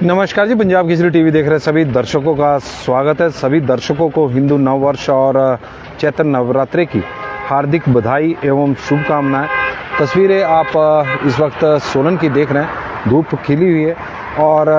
नमस्कार जी, पंजाब केसरी टीवी देख रहे सभी दर्शकों का स्वागत है। सभी दर्शकों को हिंदू नववर्ष और चैत्र नवरात्रि की हार्दिक बधाई एवं शुभकामनाएं। तस्वीरें आप इस वक्त सोलन की देख रहे हैं। धूप खिली हुई है और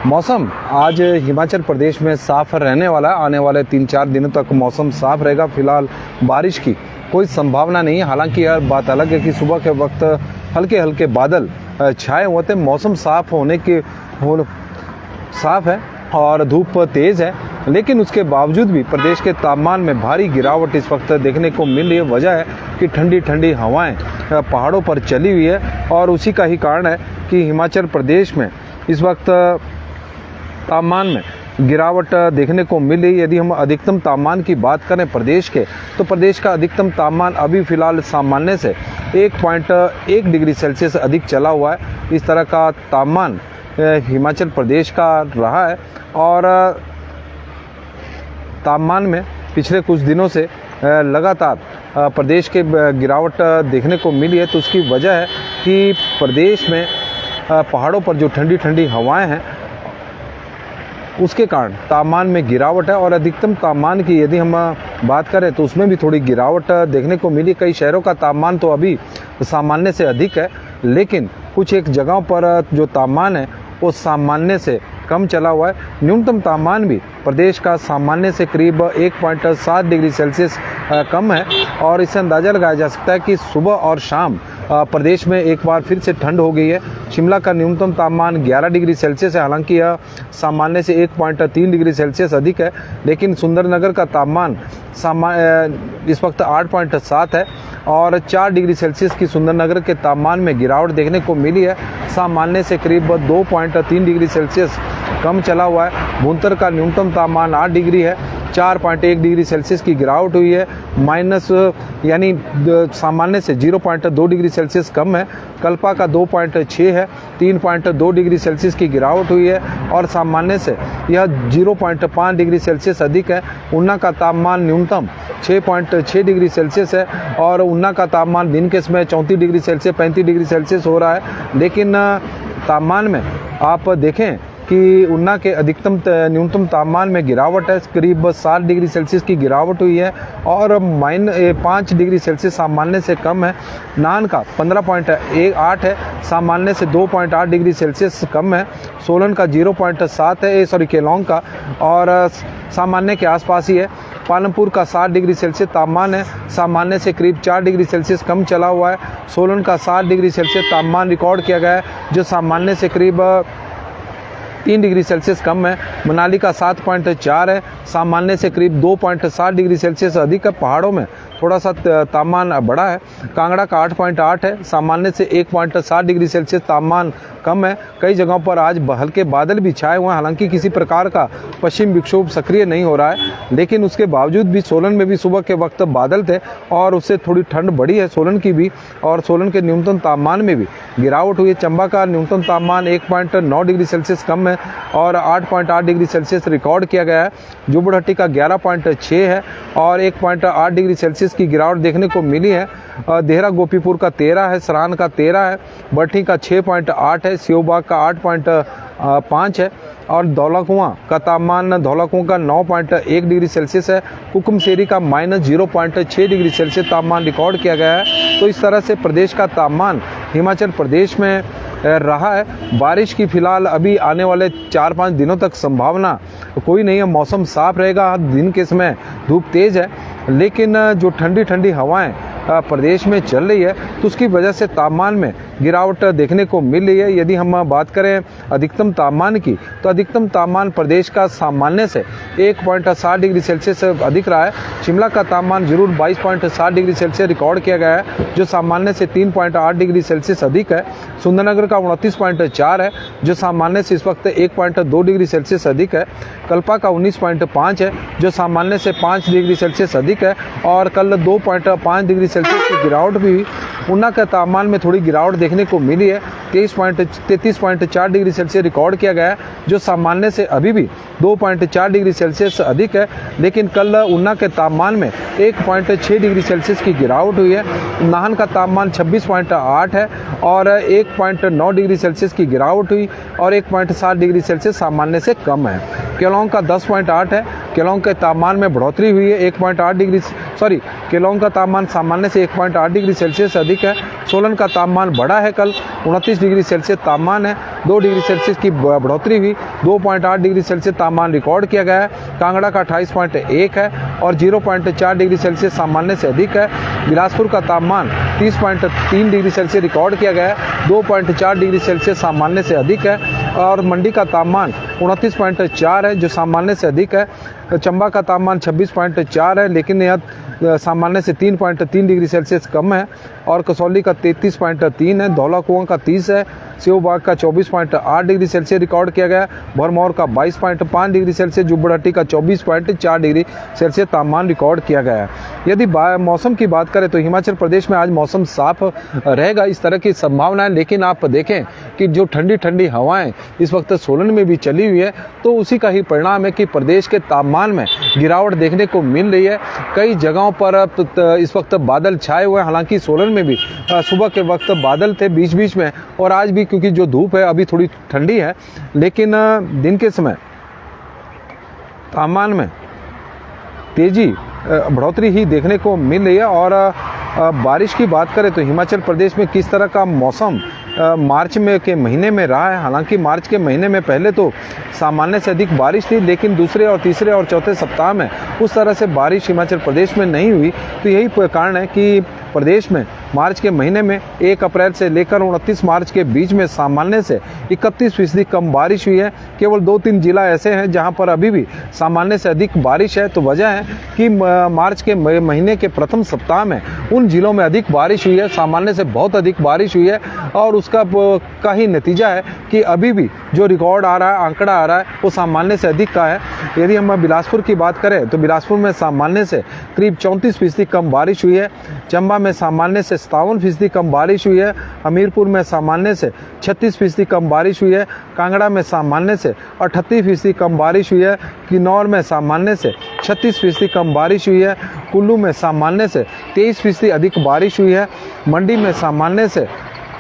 मौसम आज हिमाचल प्रदेश में साफ रहने वाला है। आने वाले 3-4 दिनों तक मौसम साफ रहेगा। फिलहाल बारिश की कोई संभावना नहीं है। हालांकि यह बात अलग है कि सुबह के वक्त हल्के हल्के बादल छाए हुए थे। मौसम साफ होने के साफ है और धूप तेज है, लेकिन उसके बावजूद भी प्रदेश के तापमान में भारी गिरावट इस वक्त देखने को मिल रही है। वजह है कि ठंडी ठंडी हवाएं पहाड़ों पर चली हुई है और उसी का ही कारण है कि हिमाचल प्रदेश में इस वक्त तापमान में गिरावट देखने को मिल रही है। यदि हम अधिकतम तापमान की बात करें प्रदेश के, तो प्रदेश का अधिकतम तापमान अभी फिलहाल सामान्य से 1.1 डिग्री सेल्सियस अधिक चला हुआ है। इस तरह का तापमान हिमाचल प्रदेश का रहा है और तापमान में पिछले कुछ दिनों से लगातार प्रदेश के गिरावट देखने को मिली है। तो उसकी वजह है कि प्रदेश में पहाड़ों पर जो ठंडी ठंडी हवाएं हैं उसके कारण तापमान में गिरावट है। और अधिकतम तापमान की यदि हम बात करें तो उसमें भी थोड़ी गिरावट देखने को मिली। कई शहरों का तापमान तो अभी सामान्य से अधिक है, लेकिन कुछ एक जगहों पर जो तापमान है वो सामान्य से कम चला हुआ है। न्यूनतम तापमान भी प्रदेश का सामान्य से करीब 1.7 डिग्री सेल्सियस कम है और इससे अंदाज़ा लगाया जा सकता है कि सुबह और शाम प्रदेश में एक बार फिर से ठंड हो गई है। शिमला का न्यूनतम तापमान 11 डिग्री सेल्सियस है, हालांकि यह सामान्य से 1.3 डिग्री सेल्सियस अधिक है। लेकिन सुंदरनगर का तापमान इस वक्त 8.7 है और 4 डिग्री सेल्सियस की सुंदरनगर के तापमान में गिरावट देखने को मिली है। सामान्य से करीब 2.3 डिग्री सेल्सियस कम चला हुआ है। भुंतर का न्यूनतम तापमान 8 डिग्री है, 4.1 डिग्री सेल्सियस की गिरावट हुई है। माइनस यानी सामान्य से 0.2 डिग्री सेल्सियस कम है। कल्पा का 2.6 है, 3.2 डिग्री सेल्सियस की गिरावट हुई है और सामान्य से यह 0.5 डिग्री सेल्सियस अधिक है। ऊना का तापमान न्यूनतम 6.6 डिग्री सेल्सियस है और ऊना का तापमान दिन के समय 34 डिग्री सेल्सियस 35 डिग्री सेल्सियस हो रहा है। लेकिन तापमान में आप देखें कि ऊना के अधिकतम न्यूनतम तापमान में गिरावट है, करीब 7 डिग्री सेल्सियस की गिरावट हुई है और -5 डिग्री सेल्सियस सामान्य से कम है। नाहन का 15.8 है, सामान्य से 2.8 डिग्री सेल्सियस कम है। सोलन का 0.7 है, केलोंग का और सामान्य के आसपास ही है। पालमपुर का 7 डिग्री सेल्सियस तापमान है, सामान्य से करीब 4 डिग्री सेल्सियस कम चला हुआ है। सोलन का 7 डिग्री सेल्सियस तापमान रिकॉर्ड किया गया है, जो सामान्य से करीब 3 डिग्री सेल्सियस कम है। मनाली का 7.4 है, सामान्य से करीब 2.7 डिग्री सेल्सियस अधिक है। पहाड़ों में थोड़ा सा तापमान बढ़ा है। कांगड़ा का 8.8 है, सामान्य से 1.7 डिग्री सेल्सियस तापमान कम है। कई जगहों पर आज हल्के बादल भी छाए हुए हैं, हालांकि किसी प्रकार का पश्चिम विक्षोभ सक्रिय नहीं हो रहा है, लेकिन उसके बावजूद भी सोलन में भी सुबह के वक्त बादल थे और उससे थोड़ी ठंड बढ़ी है सोलन की भी और सोलन के न्यूनतम तापमान में भी गिरावट हुई है। चंबा का न्यूनतम तापमान 1.9 डिग्री सेल्सियस कम है और 8.8 डिग्री सेल्सियस रिकॉर्ड किया गया है। जुब्बड़हट्टी का 11.6 है और 1.8 डिग्री सेल्सियस की गिरावट देखने को मिली है। देहरा गोपीपुर का 13 है, सरान का 13 है, बठी का 6.8 है, सियोबाग का 8.5 है और धौलाकुआं का तापमान धौलाकुआं का 9.1 डिग्री सेल्सियस है। कुकुमसेरी का -0.6 डिग्री सेल्सियस तापमान रिकॉर्ड किया गया है। तो इस तरह से प्रदेश का तापमान हिमाचल प्रदेश में रहा है। बारिश की फिलहाल अभी आने वाले 4-5 दिनों तक संभावना कोई नहीं है। मौसम साफ रहेगा, दिन के समय धूप तेज है, लेकिन जो ठंडी ठंडी हवाएं प्रदेश में चल रही है तो उसकी वजह से तापमान में गिरावट देखने को मिल रही है। यदि हम बात करें अधिकतम तापमान की, तो अधिकतम तापमान प्रदेश का सामान्य से 1.7 डिग्री सेल्सियस अधिक रहा है। शिमला का तापमान जरूर 22.7 डिग्री सेल्सियस रिकॉर्ड किया गया है, जो सामान्य से 3.8 डिग्री सेल्सियस अधिक है। सुंदरनगर का 29.4 है, जो सामान्य से इस वक्त 1.2 डिग्री सेल्सियस अधिक है। कल्पा का 19.5 है, जो सामान्य से 5 डिग्री सेल्सियस अधिक है और कल 2.5 डिग्री सेल्सियस की गिरावट भी हुई। ऊना के तापमान में थोड़ी गिरावट देखने को मिली है, 33.4 डिग्री सेल्सियस रिकॉर्ड किया गया है, जो सामान्य से अभी भी 2.4 डिग्री सेल्सियस अधिक है। लेकिन कल ऊना के तापमान में 1.6 डिग्री सेल्सियस की गिरावट हुई है। नाहन का तापमान 26.8 है और 1.9 डिग्री सेल्सियस की गिरावट हुई और 1.7 डिग्री सेल्सियस सामान्य से कम है। केलोंग का 10.8 है। केलोंग के तापमान में बढ़ोतरी हुई है, केलोंग का तापमान सामान्य से 1.8 डिग्री सेल्सियस अधिक है। सोलन का तापमान बढ़ा है, कल 29 डिग्री सेल्सियस तापमान है, 2 डिग्री सेल्सियस की बढ़ोतरी हुई, 2.8 डिग्री सेल्सियस तापमान रिकॉर्ड किया गया है। कांगड़ा का 28.1 है और 0.4 डिग्री सेल्सियस सामान्य से अधिक है। बिलासपुर का तापमान 30.3 डिग्री सेल्सियस रिकॉर्ड किया गया है, 2.4 डिग्री सेल्सियस सामान्य से अधिक है। और मंडी का तापमान 29.4 है, जो सामान्य से अधिक है। चंबा का तापमान 26.4 है, लेकिन यह सामान्य से 3.3 डिग्री सेल्सियस कम है। और कसौली का 33.3 है, धौला कुआं का 30 है, सेवबाग का 24.8 डिग्री सेल्सियस रिकॉर्ड किया गया है। भरमौर का 22.5 डिग्री सेल्सियस, जुब्बड़हट्टी का 24.4 डिग्री सेल्सियस तापमान रिकॉर्ड किया गया है। यदि मौसम की बात करें तो हिमाचल प्रदेश में आज मौसम साफ रहेगा, इस तरह की संभावना है। लेकिन आप देखें कि जो ठंडी ठंडी हवाएं इस वक्त सोलन में भी चली हुई है, तो उसी का ही परिणाम है कि प्रदेश के तापमान में गिरावट देखने को मिल रही है। कई जगहों पर इस वक्त बादल छाए हुए हैं। हालांकि सोलन में भी सुबह के वक्त बादल थे बीच बीच में, और आज भी क्योंकि जो धूप है अभी थोड़ी ठंडी है, लेकिन दिन के समय तापमान में तेजी बढ़ोतरी ही देखने को मिल रही है। और बारिश की बात करें तो हिमाचल प्रदेश में किस तरह का मौसम मार्च में के महीने में रहा है। हालांकि मार्च के महीने में पहले तो सामान्य से अधिक बारिश थी, लेकिन दूसरे और तीसरे और चौथे सप्ताह में उस तरह से बारिश हिमाचल प्रदेश में नहीं हुई। तो यही कारण है कि प्रदेश में मार्च के महीने में 1 अप्रैल से लेकर 29 मार्च के बीच में सामान्य से 31% कम बारिश हुई है। केवल 2-3 जिला ऐसे हैं जहां पर अभी भी सामान्य से अधिक बारिश है। तो वजह है कि मार्च के महीने के प्रथम सप्ताह में उन जिलों में अधिक बारिश हुई है, सामान्य से बहुत अधिक बारिश हुई है। और उसका का ही नतीजा है कि अभी भी जो रिकॉर्ड आ रहा है, आंकड़ा आ रहा है, वो सामान्य से अधिक का है। यदि हम बिलासपुर की बात करें तो बिलासपुर में सामान्य से करीब 34% कम बारिश हुई है। चंबा में सामान्य से 57% कम बारिश हुई है। हमीरपुर में सामान्य से 36% कम बारिश हुई है। कांगड़ा में सामान्य से 38% कम बारिश हुई है। किन्नौर में सामान्य से 36% कम बारिश हुई है। कुल्लू में सामान्य से 23% अधिक बारिश हुई है। मंडी में सामान्य से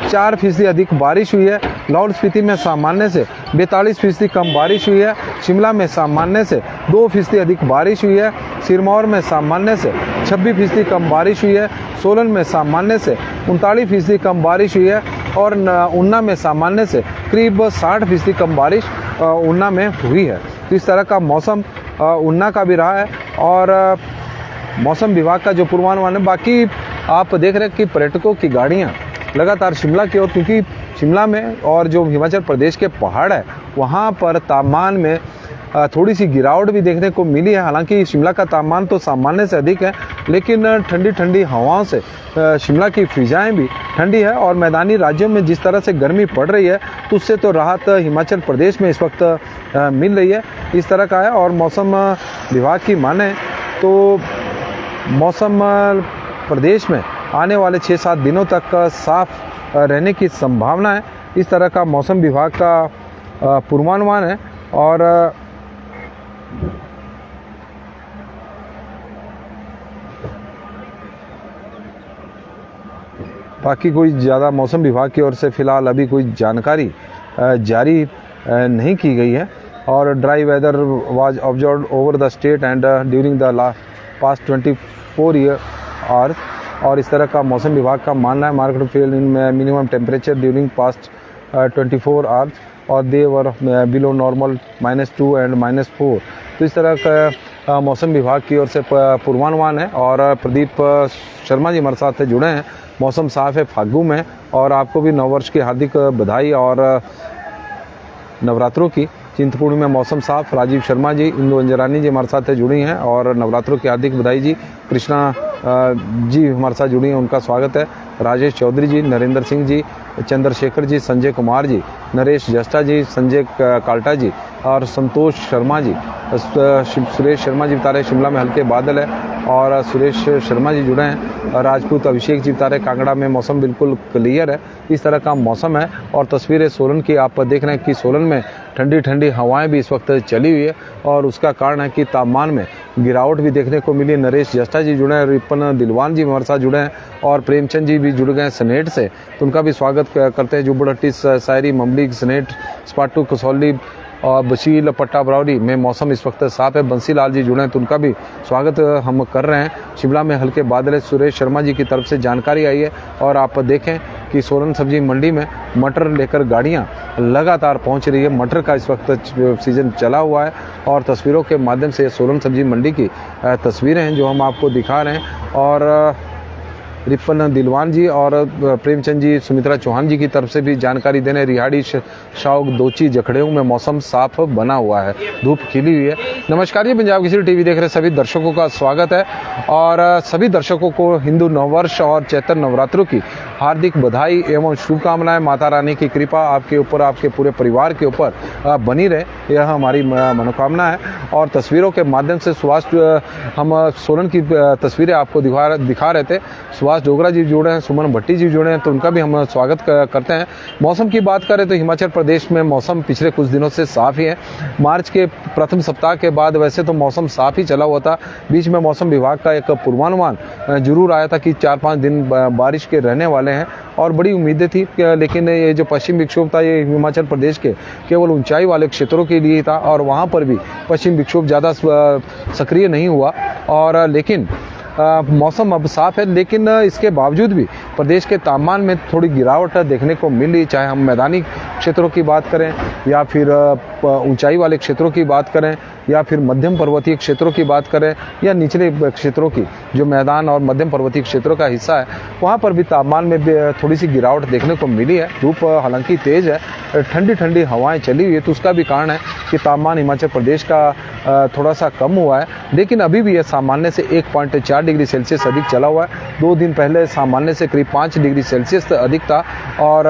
4% अधिक बारिश हुई है। लाहौल स्पीति में सामान्य से 42% कम बारिश हुई है। शिमला में सामान्य से 2% अधिक बारिश हुई है। सिरमौर में सामान्य से 26% कम बारिश हुई है। सोलन में सामान्य से 39% कम बारिश हुई है। और ऊना में सामान्य से करीब 60% कम बारिश ऊना में हुई है। तो इस तरह का मौसम ऊना का भी रहा है। और मौसम विभाग का जो पूर्वानुमान है, बाकी आप देख रहे हैं कि पर्यटकों की गाड़ियाँ लगातार शिमला की ओर, क्योंकि शिमला में और जो हिमाचल प्रदेश के पहाड़ है वहाँ पर तापमान में थोड़ी सी गिरावट भी देखने को मिली है। हालांकि शिमला का तापमान तो सामान्य से अधिक है, लेकिन ठंडी ठंडी हवाओं से शिमला की फिजाएं भी ठंडी है। और मैदानी राज्यों में जिस तरह से गर्मी पड़ रही है, तो उससे तो राहत हिमाचल प्रदेश में इस वक्त मिल रही है। इस तरह का है। और मौसम विभाग की माने तो मौसम प्रदेश में आने वाले 6-7 दिनों तक साफ रहने की संभावना है। इस तरह का मौसम विभाग का पूर्वानुमान है। और बाकी कोई ज़्यादा मौसम विभाग की ओर से फ़िलहाल अभी कोई जानकारी जारी नहीं की गई है। और dry weather was observed over the state and during the past 24 hours. और इस तरह का मौसम विभाग का मानना है। Marked fall in minimum temperature during past 24 hours और they were below normal -2 and -4। तो इस तरह का मौसम विभाग की ओर से पूर्वानुमान है। और प्रदीप शर्मा जी हमारे साथ जुड़े हैं। मौसम साफ है फागू में। और आपको भी नववर्ष की हार्दिक बधाई और नवरात्रों की। चिंतपूर्णी में मौसम साफ। राजीव शर्मा जी, इंदु अंजरानी जी हमारे साथ जुड़ी हैं और नवरात्रों की हार्दिक बधाई जी। कृष्णा जी हमारे साथ जुड़ी हैं, उनका स्वागत है। राजेश चौधरी जी, नरेंद्र सिंह जी, चंद्रशेखर जी, संजय कुमार जी, नरेश जस्टा जी, संजय काल्टा जी और संतोष शर्मा जी। सुरेश शर्मा जी बता रहे शिमला में हल्के बादल है। और सुरेश शर्मा जी जुड़े हैं। राजपूत अभिषेक जी बता रहे कांगड़ा में मौसम बिल्कुल क्लियर है, इस तरह का मौसम है। और तस्वीरें सोलन की आप देख रहे हैं कि सोलन में ठंडी ठंडी हवाएं भी इस वक्त चली हुई है और उसका कारण है कि तापमान में गिरावट भी देखने को मिली। नरेश जस्टा जी जुड़े हैं, रिपन दिलवान जी हमारे साथ जुड़े हैं और प्रेमचंद जी भी जुड़ गए हैं सनेट से, तो उनका भी स्वागत करते हैं। जुब्बड़हट्टी, शायरी, ममली, सनेट, स्पाटू, कसौली और बशील, पट्टा बरौली में मौसम इस वक्त साफ है। बंसीलाल जी जुड़े हैं तो उनका भी स्वागत हम कर रहे हैं। शिमला में हल्के बादल है, सुरेश शर्मा जी की तरफ से जानकारी आई है। और आप देखें कि सोलन सब्जी मंडी में मटर लेकर गाड़ियां लगातार पहुंच रही है। मटर का इस वक्त सीजन चला हुआ है और तस्वीरों के माध्यम से सोलन सब्जी मंडी की तस्वीरें हैं जो हम आपको दिखा रहे हैं। और रिपन दिलवान जी और प्रेमचंद जी, सुमित्रा चौहान जी की तरफ से भी जानकारी देने। रिहाड़ी, शाउक, दोची, जखड़ेऊ में मौसम साफ बना हुआ है, धूप खिली हुई है। नमस्कार, ये पंजाब केसरी टीवी देख रहे सभी दर्शकों का स्वागत है और सभी दर्शकों को हिंदू नववर्ष और चैत्र नवरात्रों की हार्दिक बधाई एवं शुभकामनाएं। माता रानी की कृपा आपके ऊपर, आपके पूरे परिवार के ऊपर बनी रहे, यह हमारी मनोकामना है। और तस्वीरों के माध्यम से सुभाष, हम सोलन की तस्वीरें आपको दिखा रहे थे। सुभाष डोगरा जी जुड़े हैं, सुमन भट्टी जी जुड़े हैं, तो उनका भी हम स्वागत करते हैं। मौसम की बात करें तो हिमाचल प्रदेश में मौसम पिछले कुछ दिनों से साफ ही है। मार्च के प्रथम सप्ताह के बाद वैसे तो मौसम साफ ही चला हुआ था। बीच में मौसम विभाग का एक पूर्वानुमान जरूर आया था कि 4-5 दिन बारिश के रहने वाले हैं और बड़ी उम्मीदें थी, लेकिन ये जो पश्चिम विक्षोभ था ये हिमाचल प्रदेश के केवल ऊंचाई वाले क्षेत्रों के लिए था और वहाँ पर भी पश्चिम विक्षोभ ज़्यादा सक्रिय नहीं हुआ। और लेकिन मौसम अब साफ है, लेकिन इसके बावजूद भी प्रदेश के तापमान में थोड़ी गिरावट देखने को मिली। चाहे हम मैदानी क्षेत्रों की बात करें या फिर ऊंचाई वाले क्षेत्रों की बात करें या फिर मध्यम पर्वतीय क्षेत्रों की बात करें या निचले क्षेत्रों की, जो मैदान और मध्यम पर्वतीय क्षेत्रों का हिस्सा है वहाँ पर भी तापमान में थोड़ी सी गिरावट देखने को मिली है। धूप हालांकि तेज है, ठंडी ठंडी हवाएं चली हुई है, तो उसका भी कारण है कि तापमान हिमाचल प्रदेश का थोड़ा सा कम हुआ है। लेकिन अभी भी यह सामान्य से 1.4 डिग्री सेल्सियस अधिक चला हुआ है। 2 दिन पहले सामान्य से करीब 5 डिग्री सेल्सियस अधिक था। और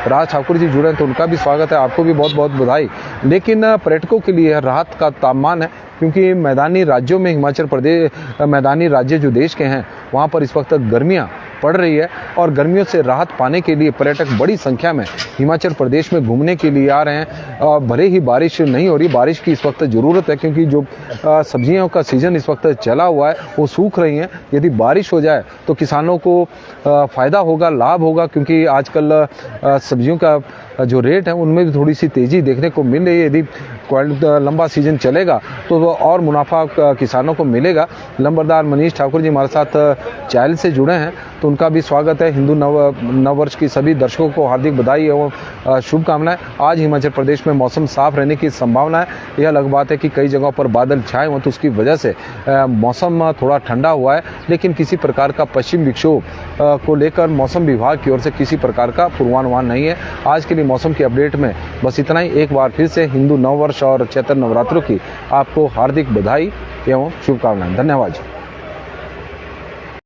राज ठाकुर जी जुड़े हैं तो उनका भी स्वागत है, आपको भी बहुत बहुत बधाई। लेकिन पर्यटकों के लिए राहत का तापमान है, क्योंकि मैदानी राज्यों में हिमाचल प्रदेश, मैदानी राज्य जो देश के हैं वहाँ पर इस वक्त गर्मियाँ पड़ रही है और गर्मियों से राहत पाने के लिए पर्यटक बड़ी संख्या में हिमाचल प्रदेश में घूमने के लिए आ रहे हैं। और भले ही बारिश नहीं हो रही, बारिश की इस वक्त ज़रूरत है, क्योंकि जो सब्जियों का सीज़न इस वक्त चला हुआ है वो सूख रही हैं। यदि बारिश हो जाए तो किसानों को फ़ायदा होगा, लाभ होगा, क्योंकि आजकल सब्जियों का जो रेट है उनमें भी थोड़ी सी तेज़ी देखने को मिल रही है। यदि लंबा सीजन चलेगा तो और मुनाफा किसानों को मिलेगा। लंबरदार मनीष ठाकुर जी हमारे साथ चाइल से जुड़े हैं, तो उनका भी स्वागत है। हिंदू नववर्ष की सभी दर्शकों को हार्दिक बधाई एवं शुभकामनाएं। आज हिमाचल प्रदेश में मौसम साफ रहने की संभावना है। यह अलग बात है कि कई जगहों पर बादल छाए हुए, तो उसकी वजह से मौसम थोड़ा ठंडा हुआ है, लेकिन किसी प्रकार का पश्चिम विक्षोभ को लेकर मौसम विभाग की ओर से किसी प्रकार का पूर्वानुमान नहीं है। आज के लिए मौसम की अपडेट में बस इतना ही। एक बार फिर से हिंदू नववर्ष और चैत्र नवरात्रों की आपको हार्दिक बधाई एवं शुभकामनाएं। धन्यवाद।